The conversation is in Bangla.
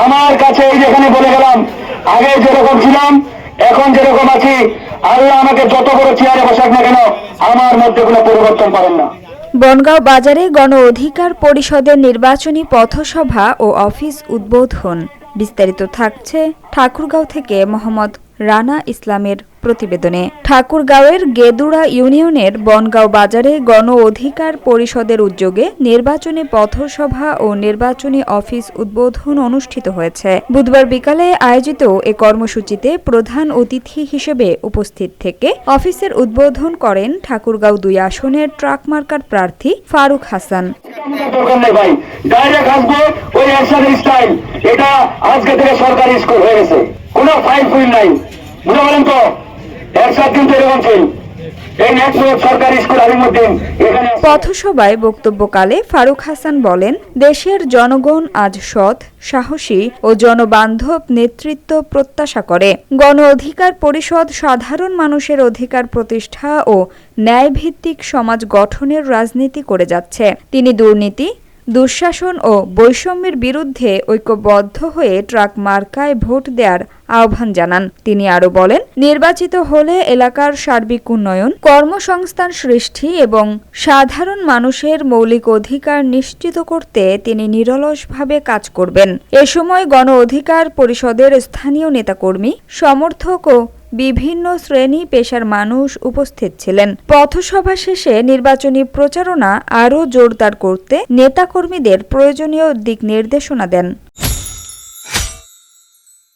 আমার কাছে এই যেখানে বলে গেলাম, আগে যেরকম ছিলাম এখন যেরকম আছি, আল্লাহ আমাকে যত বড় চেয়ারে বসাক না কেন, আমার মধ্যে কোনো পরিবর্তন পাবেন না। বনগাঁও বাজারে গণ অধিকার পরিষদের নির্বাচনী পথসভা ও অফিস উদ্বোধন। বিস্তারিত থাকছে ঠাকুরগাঁও থেকে মোহাম্মদ রানা ইসলামের প্রতিবেদনে। ঠাকুরগাঁওয়ের গেদুড়া ইউনিয়নের বনগাঁও বাজারে গণ অধিকার পরিষদের উদ্যোগে নির্বাচনী পথসভা ও নির্বাচনী অফিস উদ্বোধন অনুষ্ঠিত হয়েছে। বুধবার বিকালে আয়োজিত এ কর্মসূচিতে প্রধান অতিথি হিসেবে উপস্থিত থেকে অফিসের উদ্বোধন করেন ঠাকুরগাঁও 2 আসনের ট্রাক মার্কার প্রার্থী ফারুক হাসান। এটা আজকে থেকে সরকারি স্কুল হয়ে গেছে, কোনো ফাইল ফুল নাই, বুঝতে পারেন তো। এরশাদ কিন্তু এরকম ছিল। পথসভায় বক্তব্যকালে ফারুক হাসান বলেন, দেশের জনগণ আজ সৎ, সাহসী ও জনবান্ধব নেতৃত্ব প্রত্যাশা করে। গণ অধিকার পরিষদ সাধারণ মানুষের অধিকার প্রতিষ্ঠা ও ন্যায়ভিত্তিক সমাজ গঠনের রাজনীতি করে যাচ্ছে। তিনি দুর্নীতি, দুঃশাসন ও বৈষম্যের বিরুদ্ধে ঐক্যবদ্ধ হয়ে ট্রাক মার্কায় ভোট দেওয়ার আহ্বান জানান। তিনি আরও বলেন, নির্বাচিত হলে এলাকার সার্বিক উন্নয়ন, কর্মসংস্থান সৃষ্টি এবং সাধারণ মানুষের মৌলিক অধিকার নিশ্চিত করতে তিনি নিরলসভাবে কাজ করবেন। এ সময় গণ অধিকার পরিষদের স্থানীয় নেতাকর্মী, সমর্থক ও বিভিন্ন শ্রেণী পেশার মানুষ উপস্থিত ছিলেন। পথসভা শেষে নির্বাচনী প্রচারণা আরও জোরদার করতে নেতাকর্মীদের প্রয়োজনীয় দিক নির্দেশনা দেন।